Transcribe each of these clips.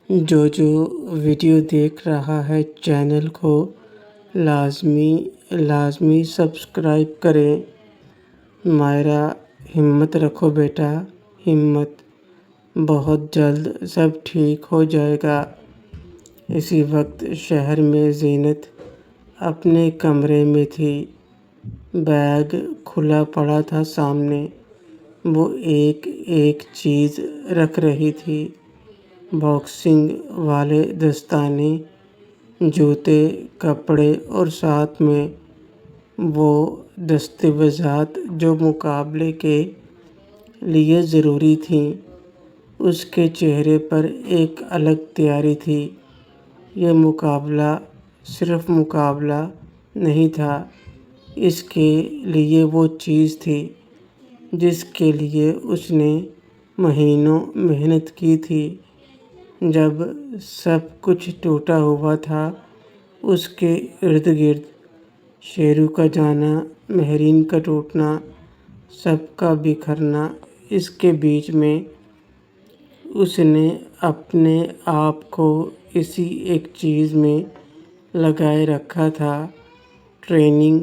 جو ویڈیو دیکھ رہا ہے چینل کو لازمی سبسکرائب کریں۔ مائرہ ہمت رکھو بیٹا، ہمت، بہت جلد سب ٹھیک ہو جائے گا۔ اسی وقت شہر میں زینت اپنے کمرے میں تھی۔ بیگ کھلا پڑا تھا سامنے، وہ ایک ایک چیز رکھ رہی تھی۔ باکسنگ والے دستانے، جوتے، کپڑے اور ساتھ میں وہ دستاویزات جو مقابلے کے لیے ضروری تھیں۔ اس کے چہرے پر ایک الگ تیاری تھی۔ یہ مقابلہ صرف مقابلہ نہیں تھا، اس کے لیے وہ چیز تھی جس کے لیے اس نے مہینوں محنت کی تھی۔ جب سب کچھ ٹوٹا ہوا تھا، اس کے ارد گرد شیرو کا جانا، مہرین کا ٹوٹنا، سب کا بکھرنا، اس کے بیچ میں اس نے اپنے آپ کو اسی ایک چیز میں لگائے رکھا تھا۔ ٹریننگ،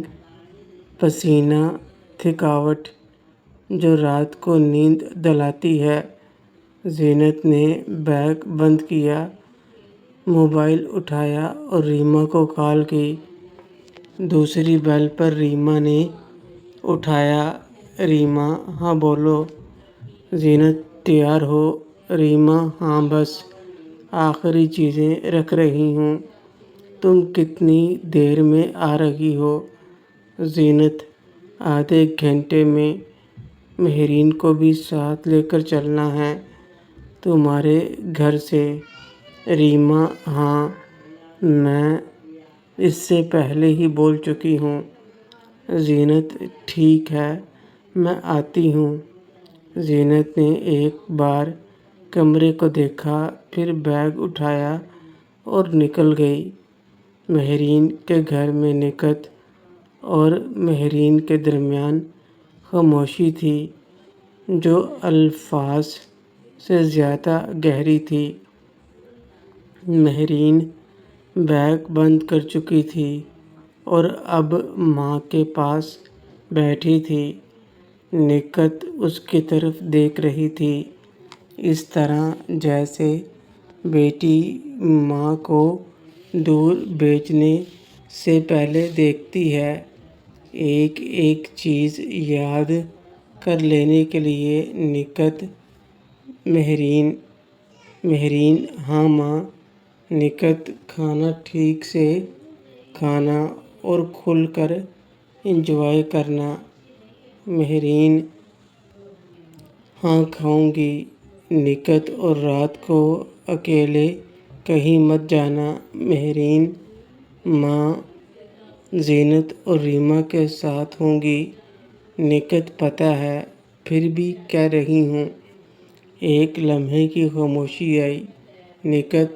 پسینہ، تھکاوٹ جو رات کو نیند دلاتی ہے۔ زینت نے بیگ بند کیا، موبائل اٹھایا اور ریما کو کال کی۔ دوسری بیل پر ریما نے اٹھایا۔ ریما: ہاں بولو۔ زینت: تیار ہو؟ ریما: ہاں، بس آخری چیزیں رکھ رہی ہوں۔ تم کتنی دیر میں آ رہی ہو؟ زینت: آدھے گھنٹے میں۔ مہرین کو بھی ساتھ لے کر چلنا ہے تمہارے گھر سے؟ ریما: ہاں، میں اس سے پہلے ہی بول چکی ہوں۔ زینت: ٹھیک ہے، میں آتی ہوں۔ زینت نے ایک بار کمرے کو دیکھا، پھر بیگ اٹھایا اور نکل گئی۔ مہرین کے گھر میں نکہت اور مہرین کے درمیان خاموشی تھی جو الفاظ سے زیادہ گہری تھی۔ مہرین بیگ بند کر چکی تھی اور اب ماں کے پاس بیٹھی تھی۔ نکہت اس کی طرف دیکھ رہی تھی، اس طرح جیسے بیٹی ماں کو دور بھیجنے سے پہلے دیکھتی ہے۔ ایک ایک چیز یاد کر لینے کے لیے۔ نکہت: مہرین: ہاں ماں۔ نکہت: کھانا ٹھیک سے کھانا اور کھل کر انجوائے کرنا۔ مہرین: ہاں، کھاؤں گی۔ نکہت: اور رات کو اکیلے کہیں مت جانا۔ مہرین: ماں، زینت اور ریما کے ساتھ ہوں گی۔ نکہت: پتہ ہے، پھر بھی کہہ رہی ہوں۔ ایک لمحے کی خاموشی آئی۔ نکہت: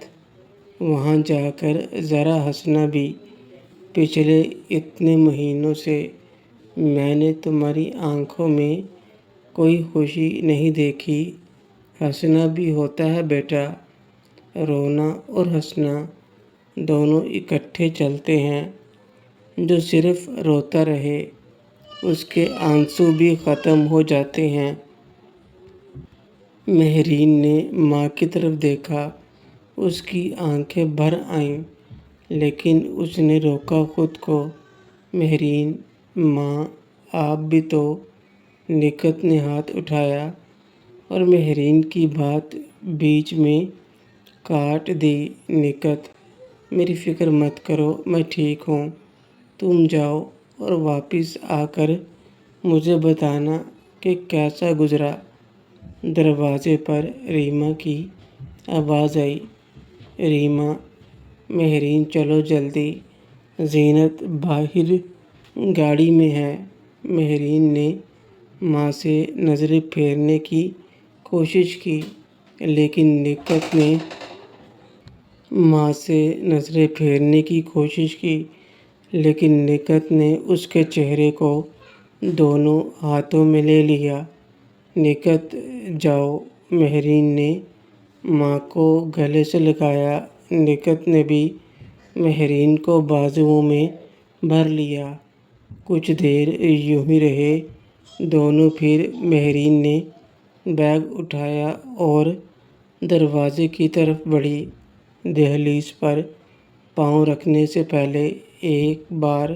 وہاں جا کر ذرا ہنسنا بھی۔ پچھلے اتنے مہینوں سے میں نے تمہاری آنکھوں میں کوئی خوشی نہیں دیکھی۔ ہنسنا بھی ہوتا ہے بیٹا۔ رونا اور ہنسنا دونوں اکٹھے چلتے ہیں۔ جو صرف روتا رہے، اس کے آنسو بھی ختم ہو جاتے ہیں۔ مہرین نے ماں کی طرف دیکھا، اس کی آنکھیں بھر آئیں، لیکن اس نے روکا خود کو۔ مہرین: ماں، آپ بھی تو۔ نکہت نے ہاتھ اٹھایا اور مہرین کی بات بیچ میں کاٹ دی۔ نکہت: میری فکر مت کرو، میں ٹھیک ہوں۔ تم جاؤ اور واپس آ کر مجھے بتانا کہ کیسا گزرا۔ دروازے پر ریما کی آواز آئی۔ ریما: مہرین چلو جلدی، زینت باہر گاڑی میں ہے۔ مہرین نے ماں سے نظریں پھیرنے کی کوشش کی، لیکن نکہت نے اس کے چہرے کو دونوں ہاتھوں میں لے لیا۔ نکہت: جاؤ۔ مہرین نے ماں کو گلے سے لگایا۔ نکہت نے بھی مہرین کو بازوؤں میں بھر لیا۔ کچھ دیر یوں ہی رہے دونوں، پھر مہرین نے بیگ اٹھایا اور دروازے کی طرف بڑھی۔ دہلیز پر پاؤں رکھنے سے پہلے ایک بار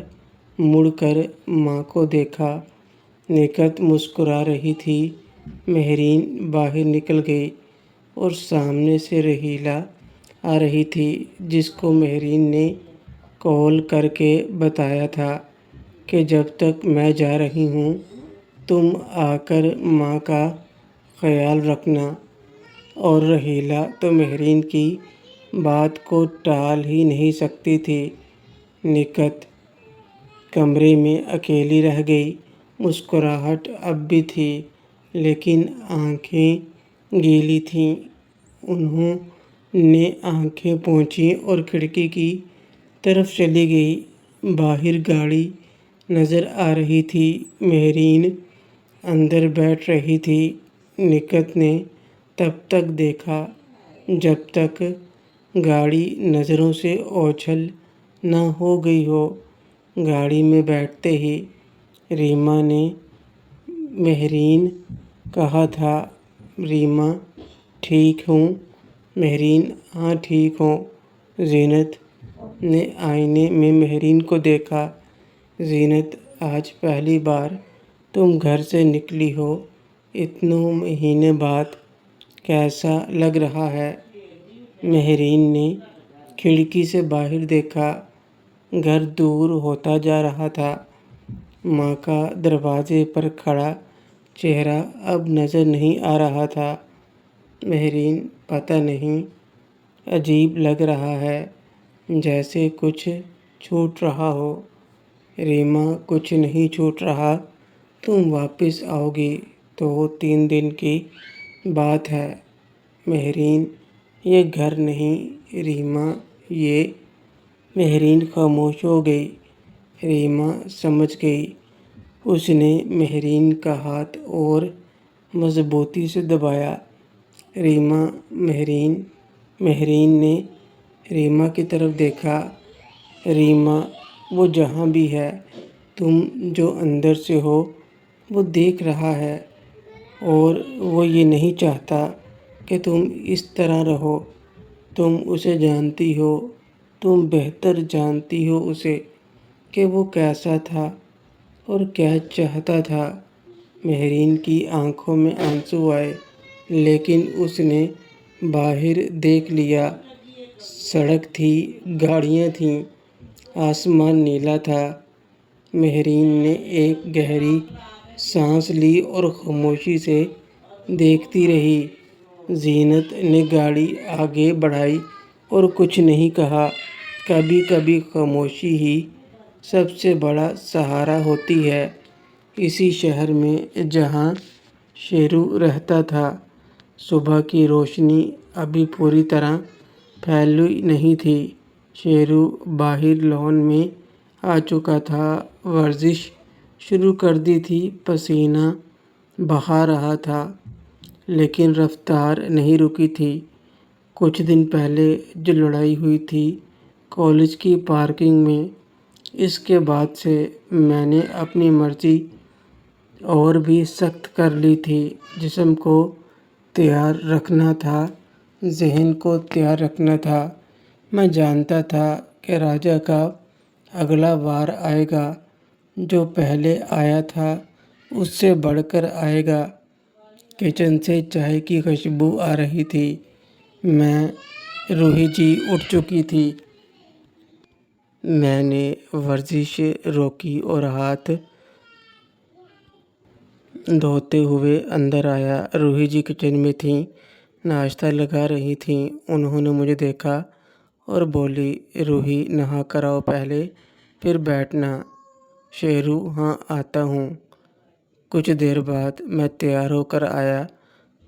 مڑ کر ماں کو دیکھا۔ نکہت مسکرا رہی تھی۔ مہرین باہر نکل گئی اور سامنے سے رحیلہ آ رہی تھی، جس کو مہرین نے کال کر کے بتایا تھا کہ جب تک میں جا رہی ہوں تم آ کر ماں کا خیال رکھنا۔ اور رحیلہ تو مہرین کی بات کو ٹال ہی نہیں سکتی تھی۔ نکہت کمرے میں اکیلی رہ گئی۔ مسکراہٹ اب بھی تھی لیکن آنکھیں گیلی تھیں۔ انہوں نے آنکھیں پوچھیں اور کھڑکی کی طرف چلی گئی۔ باہر گاڑی نظر آ رہی تھی۔ مہرین اندر بیٹھ رہی تھی۔ نکہت نے تب تک دیکھا جب تک گاڑی نظروں سے اوجھل نہ ہو گئی ہو۔ گاڑی میں بیٹھتے ہی ریما نے مہرین کہا تھا، ریما ٹھیک ہوں؟ مہرین ہاں ٹھیک ہوں۔ زینت نے آئینے میں مہرین کو دیکھا۔ زینت آج پہلی بار تم گھر سے نکلی ہو، اتنوں مہینے بعد، کیسا لگ رہا ہے؟ مہرین نے کھڑکی سے باہر دیکھا۔ گھر دور ہوتا جا رہا تھا۔ ماں کا دروازے پر کھڑا چہرہ اب نظر نہیں آ رہا تھا۔ مہرین پتہ نہیں، عجیب لگ رہا ہے، جیسے کچھ چھوٹ رہا ہو۔ ریما کچھ نہیں چھوٹ رہا، تم واپس آؤ گی تو 3 دن کی بات ہے۔ مہرین یہ گھر نہیں ریما، یہ… مہرین خاموش ہو گئی۔ ریما سمجھ گئی۔ اس نے مہرین کا ہاتھ اور مضبوطی سے دبایا۔ ریما مہرین مہرین نے ریما کی طرف دیکھا۔ ریما وہ جہاں بھی ہے، تم جو اندر سے ہو وہ دیکھ رہا ہے، اور وہ یہ نہیں چاہتا کہ تم اس طرح رہو۔ تم اسے جانتی ہو، تم بہتر جانتی ہو اسے کہ وہ کیسا تھا اور کیا چاہتا تھا۔ مہرین کی آنکھوں میں آنسو آئے، لیکن اس نے باہر دیکھ لیا۔ سڑک تھی، گاڑیاں تھیں، آسمان نیلا تھا۔ مہرین نے ایک گہری سانس لی اور خاموشی سے دیکھتی رہی۔ زینت نے گاڑی آگے بڑھائی اور کچھ نہیں کہا۔ کبھی کبھی خاموشی ہی سب سے بڑا سہارا ہوتی ہے۔ اسی شہر میں جہاں شیرو رہتا تھا، صبح کی روشنی ابھی پوری طرح پھیلی نہیں تھی۔ شیرو باہر لان میں آ چکا تھا، ورزش شروع کر دی تھی، پسینہ بہا رہا تھا، لیکن رفتار نہیں رکی تھی۔ کچھ دن پہلے جو لڑائی ہوئی تھی کالج کی پارکنگ میں، اس کے بعد سے میں نے اپنی مرضی اور بھی سخت کر لی تھی۔ جسم کو تیار رکھنا تھا، ذہن کو تیار رکھنا تھا۔ میں جانتا تھا کہ راجا کا اگلا وار آئے گا، جو پہلے آیا تھا اس سے بڑھ کر آئے گا۔ کچن سے چائے کی خوشبو آ رہی تھی۔ روحی جی اٹھ چکی تھی۔ میں نے ورزش روکی اور ہاتھ دھوتے ہوئے اندر آیا۔ روحی جی کچن میں تھیں، ناشتہ لگا رہی تھیں۔ انہوں نے مجھے دیکھا اور بولی، روحی نہا کر آؤ پہلے، پھر بیٹھنا۔ شیرو ہاں آتا ہوں۔ کچھ دیر بعد میں تیار ہو کر آیا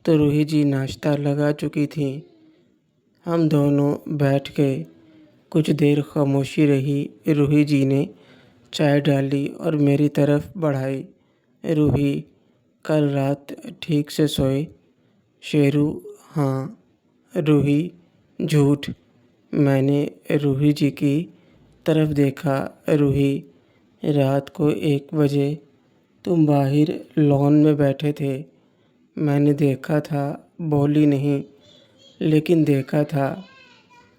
تو روحی جی ناشتہ لگا چکی تھیں۔ ہم دونوں بیٹھ گئے۔ کچھ دیر خاموشی رہی۔ روحی جی نے چائے ڈالی اور میری طرف بڑھائی۔ روحی، کل رات ٹھیک سے سوئے؟ شیرو ہاں۔ روحی جھوٹ۔ میں نے روحی جی کی طرف دیکھا۔ روحی، رات کو 1 بجے تم باہر لان میں بیٹھے تھے۔ میں نے دیکھا تھا، بولی نہیں، لیکن دیکھا تھا۔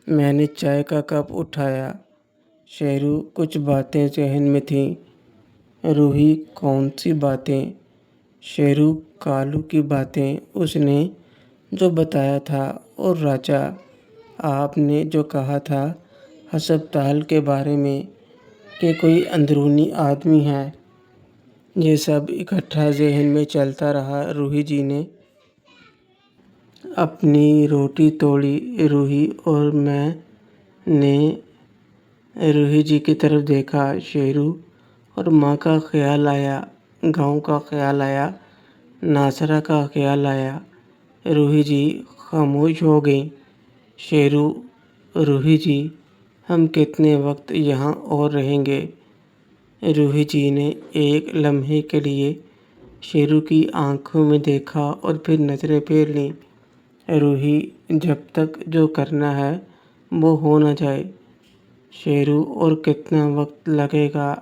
میں نے چائے کا کپ اٹھایا۔ شیرو، کچھ باتیں ذہن میں تھیں۔ روحی، کون سی باتیں؟ شیرو، کالو کی باتیں، اس نے جو بتایا تھا، اور راجا، آپ نے جو کہا تھا ہسپتال کے بارے میں کہ کوئی اندرونی آدمی ہے۔ یہ سب اکٹھا ذہن میں چلتا رہا۔ روحی جی نے اپنی روٹی توڑی۔ روحی اور میں نے روحی جی کی طرف دیکھا۔ شیرو اور ماں کا خیال آیا، گاؤں کا خیال آیا، ناسرا کا خیال آیا۔ روحی جی خاموش ہو گئیں۔ شیرو، روحی جی، ہم کتنے وقت یہاں اور رہیں گے؟ روحی جی نے ایک لمحے کے لیے شیرو کی آنکھوں میں دیکھا اور پھر نظریں پھیر لیں۔ روحی، جب تک جو کرنا ہے وہ ہو نہ جائے۔ شیرو، اور کتنا وقت لگے گا؟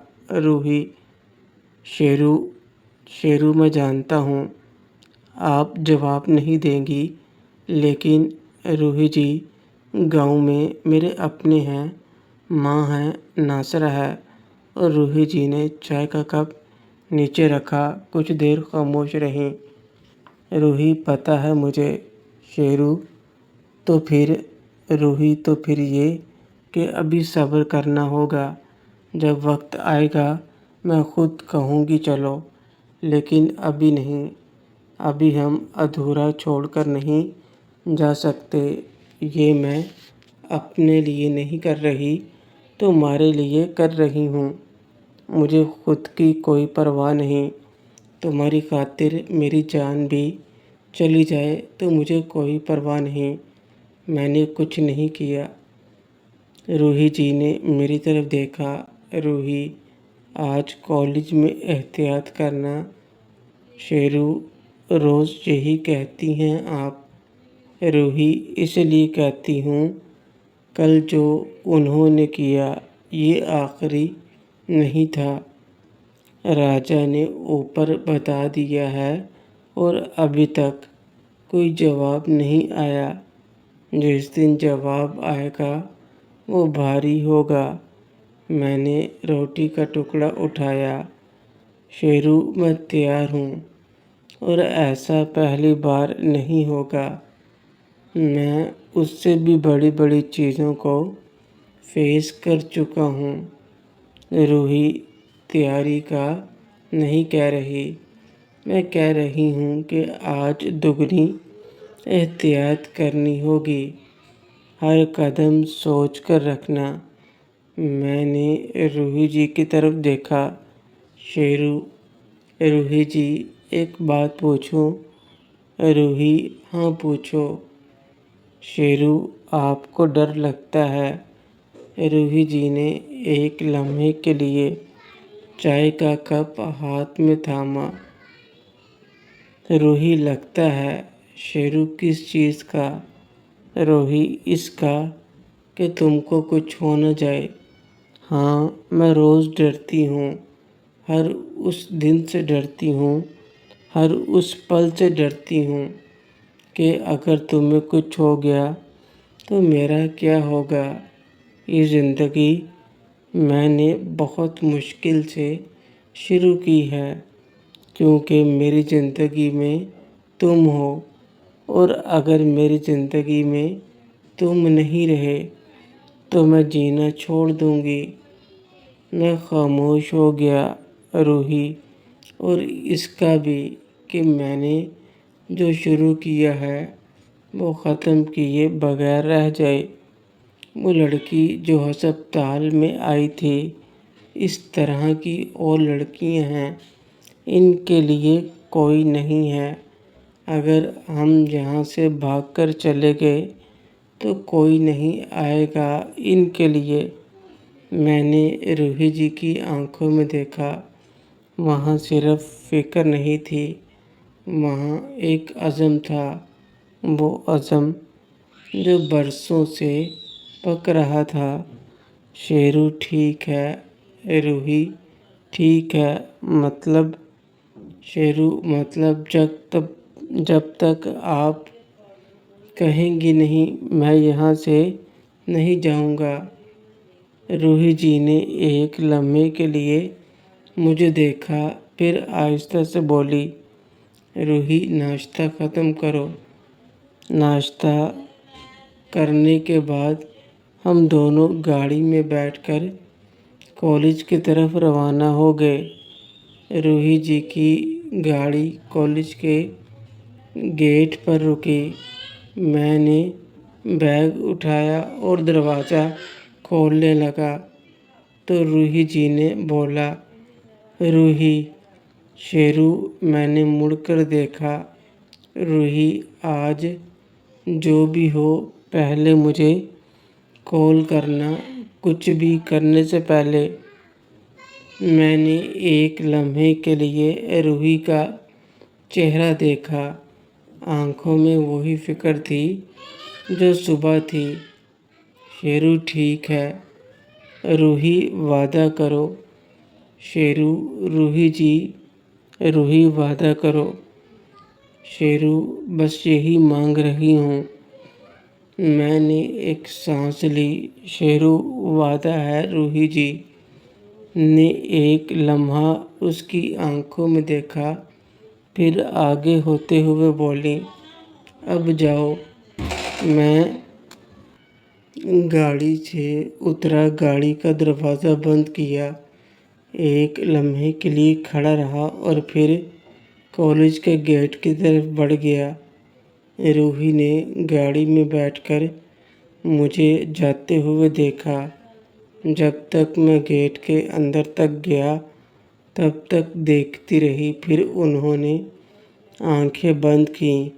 روحی، شیرو، میں جانتا ہوں آپ جواب نہیں دیں گی، لیکن روحی جی، گاؤں میں میرے اپنے ہیں، ماں ہے، ناسرا ہے۔ اور روحی جی نے چائے کا کپ نیچے رکھا، کچھ دیر خاموش رہیں۔ روحی، پتہ ہے مجھے۔ شیرو، تو پھر؟ روحی، تو پھر یہ کہ ابھی صبر کرنا ہوگا۔ جب وقت آئے گا میں خود کہوں گی چلو، لیکن ابھی نہیں۔ ابھی ہم ادھورا چھوڑ کر نہیں جا سکتے۔ یہ میں اپنے لیے نہیں کر رہی، تمہارے لیے کر رہی ہوں۔ مجھے خود کی کوئی پرواہ نہیں۔ تمہاری خاطر میری جان بھی چلی جائے تو مجھے کوئی پرواہ نہیں۔ میں نے کچھ نہیں کیا۔ روحی جی نے میری طرف دیکھا۔ روحی، آج کالج میں احتیاط کرنا۔ شیرو، روز یہی کہتی ہیں آپ؟ روحی، اس لیے کہتی ہوں، کل جو انہوں نے کیا یہ آخری نہیں تھا۔ راجا نے اوپر بتا دیا ہے اور ابھی تک کوئی جواب نہیں آیا۔ جس دن جواب آئے گا وہ بھاری ہوگا۔ میں نے روٹی کا ٹکڑا اٹھایا۔ شیرو، میں تیار ہوں، اور ایسا پہلی بار نہیں ہوگا۔ میں اس سے بھی بڑی بڑی چیزوں کو فیس کر چکا ہوں۔ روحی، تیاری کا نہیں کہہ رہی، میں کہہ رہی ہوں کہ آج دگنی احتیاط کرنی ہوگی۔ ہر قدم سوچ کر رکھنا۔ میں نے روحی جی کی طرف دیکھا۔ شیرو، روحی جی، ایک بات پوچھوں؟ روحی، ہاں پوچھو۔ شیرو، آپ کو ڈر لگتا ہے؟ روحی جی نے ایک لمحے کے لیے چائے کا کپ ہاتھ میں تھاما۔ روحی، لگتا ہے؟ شیرو، کس چیز کا؟ روحی، اس کا کہ تم کو کچھ ہو نہ جائے۔ ہاں، میں روز ڈرتی ہوں، ہر اس دن سے ڈرتی ہوں، ہر اس پل سے ڈرتی ہوں کہ اگر تمہیں کچھ ہو گیا تو میرا کیا ہوگا۔ یہ زندگی میں نے بہت مشکل سے شروع کی ہے، کیونکہ میری زندگی میں تم ہو، اور اگر میری زندگی میں تم نہیں رہے تو میں جینا چھوڑ دوں گی۔ میں خاموش ہو گیا۔ روحی، اور اس کا بھی کہ میں نے جو شروع کیا ہے وہ ختم کیے بغیر رہ جائے۔ وہ لڑکی جو ہسپتال میں آئی تھی، اس طرح کی اور لڑکیاں ہیں، ان کے لیے کوئی نہیں ہے۔ اگر ہم یہاں سے بھاگ کر چلے گئے تو کوئی نہیں آئے گا ان کے لیے۔ میں نے روحی جی کی آنکھوں میں دیکھا۔ وہاں صرف فکر نہیں تھی، وہاں ایک عزم تھا۔ وہ عزم جو برسوں سے پک رہا تھا۔ شیرو ٹھیک ہے، روحی ٹھیک ہے، مطلب شیرو مطلب جب تک آپ کہیں گی نہیں میں یہاں سے نہیں جاؤں گا۔ روحی جی نے ایک لمحے کے لیے مجھے دیکھا، پھر آہستہ سے بولی، روحی ناشتہ ختم کرو۔ ناشتہ کرنے کے بعد ہم دونوں گاڑی میں بیٹھ کر کالج کی طرف روانہ ہو گئے۔ روحی جی کی گاڑی کالج کے گیٹ پر رکی۔ میں نے بیگ اٹھایا اور دروازہ کھولنے لگا تو روحی جی نے بولا، روحی۔ شیرو میں نے مڑ کر دیکھا۔ روحی آج جو بھی ہو پہلے مجھے کال کرنا، کچھ بھی کرنے سے پہلے۔ میں نے ایک لمحے کے لیے روحی کا چہرہ دیکھا، آنکھوں میں وہی فکر تھی جو صبح تھی۔ شیرو ٹھیک ہے، روحی وعدہ کرو۔ شیرو، روحی جی، روحی وعدہ کرو۔ شیرو بس یہی مانگ رہی ہوں۔ میں نے ایک سانس لی۔ شیرو وعدہ ہے روحی جی نے ایک لمحہ اس کی آنکھوں میں دیکھا، پھر آگے ہوتے ہوئے بولی، اب جاؤ۔ میں گاڑی سے اترا، گاڑی کا دروازہ بند کیا، ایک لمحے کے لیے کھڑا رہا اور پھر کالج کے گیٹ کی طرف بڑھ گیا۔ روحی نے گاڑی میں بیٹھ کر مجھے جاتے ہوئے دیکھا۔ جب تک میں گیٹ کے اندر تک گیا تب تک دیکھتی رہی، پھر انہوں نے آنکھیں بند کیں۔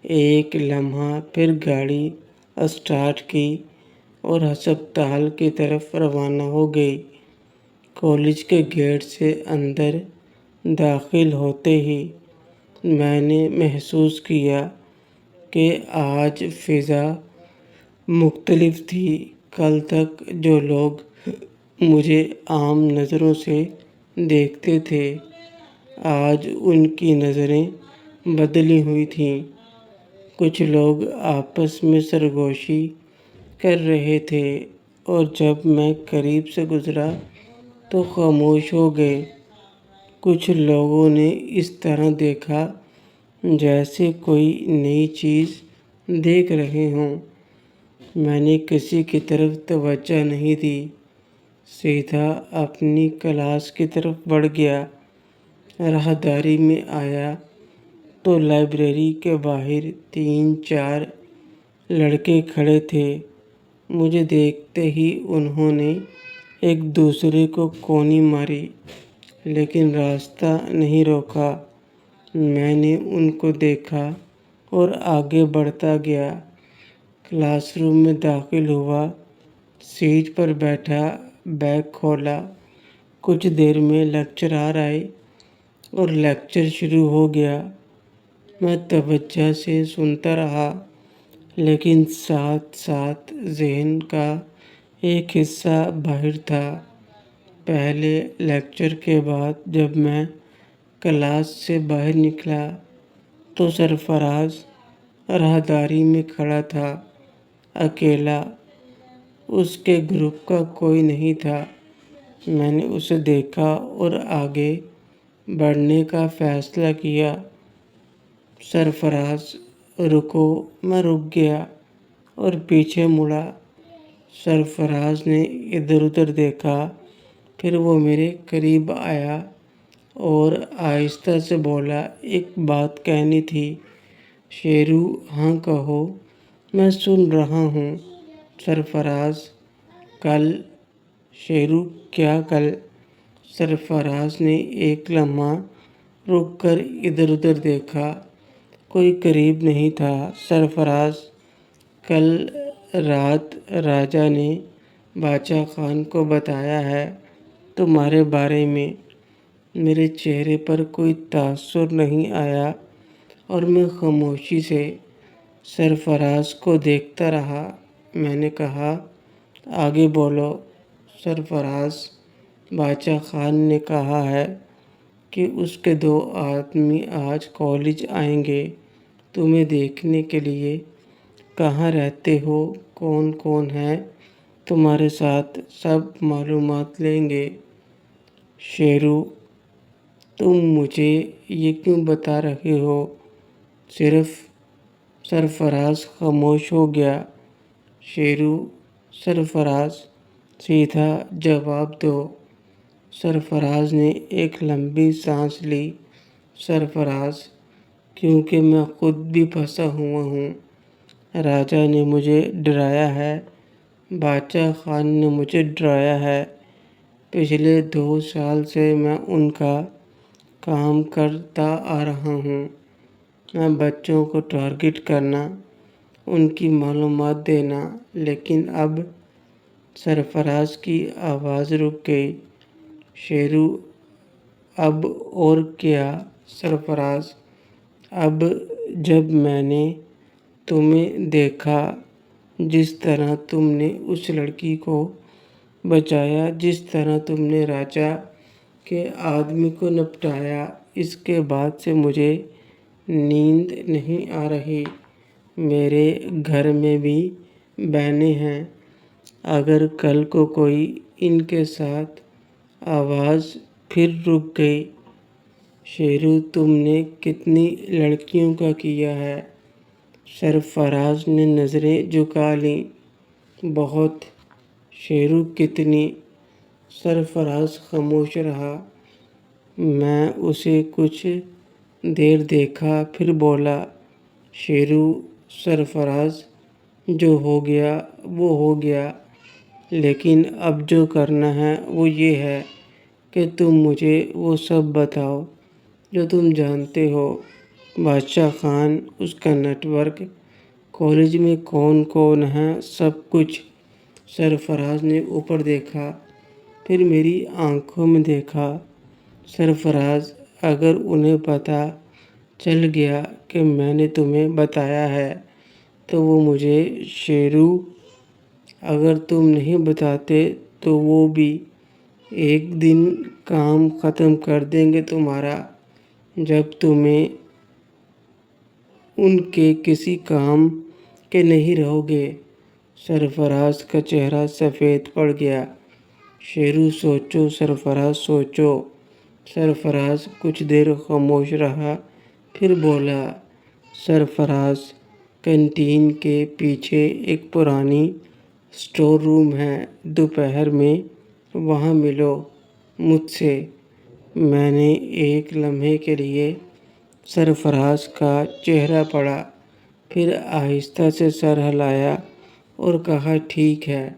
ایک لمحہ پھر گاڑی اسٹارٹ کی اور ہسپتال کی طرف روانہ ہو گئی۔ کالج کے گیٹ سے اندر داخل ہوتے ہی میں نے محسوس کیا کہ آج فضا مختلف تھی۔ کل تک جو لوگ مجھے عام نظروں سے دیکھتے تھے، آج ان کی نظریں بدلی ہوئی تھیں۔ کچھ لوگ آپس میں سرگوشی کر رہے تھے اور جب میں قریب سے گزرا تو خاموش ہو گئے۔ کچھ لوگوں نے اس طرح دیکھا جیسے کوئی نئی چیز دیکھ رہے ہوں۔ میں نے کسی کی طرف توجہ نہیں دی، سیدھا اپنی کلاس کی طرف بڑھ گیا۔ راہداری میں آیا تو لائبریری کے باہر 3-4 لڑکے کھڑے تھے۔ مجھے دیکھتے ہی انہوں نے ایک دوسرے کو کونی ماری، لیکن راستہ نہیں روکا۔ میں نے ان کو دیکھا اور آگے بڑھتا گیا۔ کلاس روم میں داخل ہوا، سیٹ پر بیٹھا، بیگ کھولا۔ کچھ دیر میں لیکچرر آئے اور لیکچر شروع ہو گیا۔ میں توجہ سے سنتا رہا، لیکن ساتھ ساتھ ذہن کا ایک حصہ باہر تھا۔ پہلے لیکچر کے بعد جب میں کلاس سے باہر نکلا تو سرفراز راہداری میں کھڑا تھا، اکیلا، اس کے گروپ کا کوئی نہیں تھا۔ میں نے اسے دیکھا اور آگے بڑھنے کا فیصلہ کیا۔ سرفراز، رکو۔ میں رک گیا اور پیچھے مڑا۔ سرفراز نے ادھر ادھر دیکھا، پھر وہ میرے قریب آیا اور آہستہ سے بولا، ایک بات کہنی تھی۔ شیرو، ہاں کہو، میں سن رہا ہوں۔ سرفراز، کل۔ شیرو، کیا کل؟ سرفراز نے ایک لمحہ رک کر ادھر ادھر دیکھا، کوئی قریب نہیں تھا۔ سرفراز، کل رات راجا نے باچا خان کو بتایا ہے تمہارے بارے میں۔ میرے چہرے پر کوئی تاثر نہیں آیا اور میں خاموشی سے سرفراز کو دیکھتا رہا۔ میں نے کہا، آگے بولو۔ سرفراز، باچا خان نے کہا ہے کہ اس کے 2 آدمی آج کالج آئیں گے تمہیں دیکھنے کے لیے۔ کہاں رہتے ہو، کون کون ہے تمہارے ساتھ، سب معلومات لیں گے۔ شیرو، تم مجھے یہ کیوں بتا رہے ہو؟ صرف سرفراز خاموش ہو گیا۔ شیرو، سرفراز، سیدھا جواب دو۔ سرفراز نے ایک لمبی سانس لی۔ سرفراز، کیونکہ میں خود بھی پھنسا ہوا ہوں۔ راجا نے مجھے ڈرایا ہے، باچا خان نے مجھے ڈرایا ہے۔ پچھلے 2 سال سے میں ان کا کام کرتا آ رہا ہوں۔ میں بچوں کو ٹارگٹ کرنا، ان کی معلومات دینا، لیکن اب… سرفراز کی آواز رک گئی۔ شیرو، اب اور کیا؟ سرفراز، اب جب میں نے تمہیں دیکھا، جس طرح تم نے اس لڑکی کو بچایا، جس طرح تم نے راجا کے آدمی کو نپٹایا، اس کے بعد سے مجھے نیند نہیں آ رہی۔ میرے گھر میں بھی بہنیں ہیں۔ اگر کل کو کوئی ان کے ساتھ… آواز پھر رک گئی۔ شیرو، تم نے کتنی لڑکیوں کا کیا ہے؟ سرفراز نے نظریں جھکا لیں۔ بہت۔ شیرو، کتنی؟ سرفراز خاموش رہا۔ میں اسے کچھ دیر دیکھا، پھر بولا۔ شیرو، سرفراز، جو ہو گیا وہ ہو گیا، لیکن اب جو کرنا ہے وہ یہ ہے کہ تم مجھے وہ سب بتاؤ جو تم جانتے ہو۔ باچا خان، اس کا نیٹ ورک، کالج میں کون کون ہے، سب کچھ۔ سرفراز نے اوپر دیکھا، پھر میری آنکھوں میں دیکھا۔ سرفراز، اگر انہیں پتہ چل گیا کہ میں نے تمہیں بتایا ہے تو وہ مجھے… شیرو، اگر تم نہیں بتاتے تو وہ بھی ایک دن کام ختم کر دیں گے تمہارا، جب تمہیں ان کے کسی کام کے نہیں رہو گے۔ سرفراز کا چہرہ سفید پڑ گیا۔ شیرو، سوچو۔ سرفراز، سوچو۔ سرفراز کچھ دیر خاموش رہا، پھر بولا۔ سرفراز، کینٹین کے پیچھے ایک پرانی اسٹور روم ہے، دوپہر میں وہاں ملو مجھ سے۔ میں نے ایک لمحے کے لیے سرفراز کا چہرہ پڑھا، پھر آہستہ سے سر ہلایا اور کہا، ٹھیک ہے۔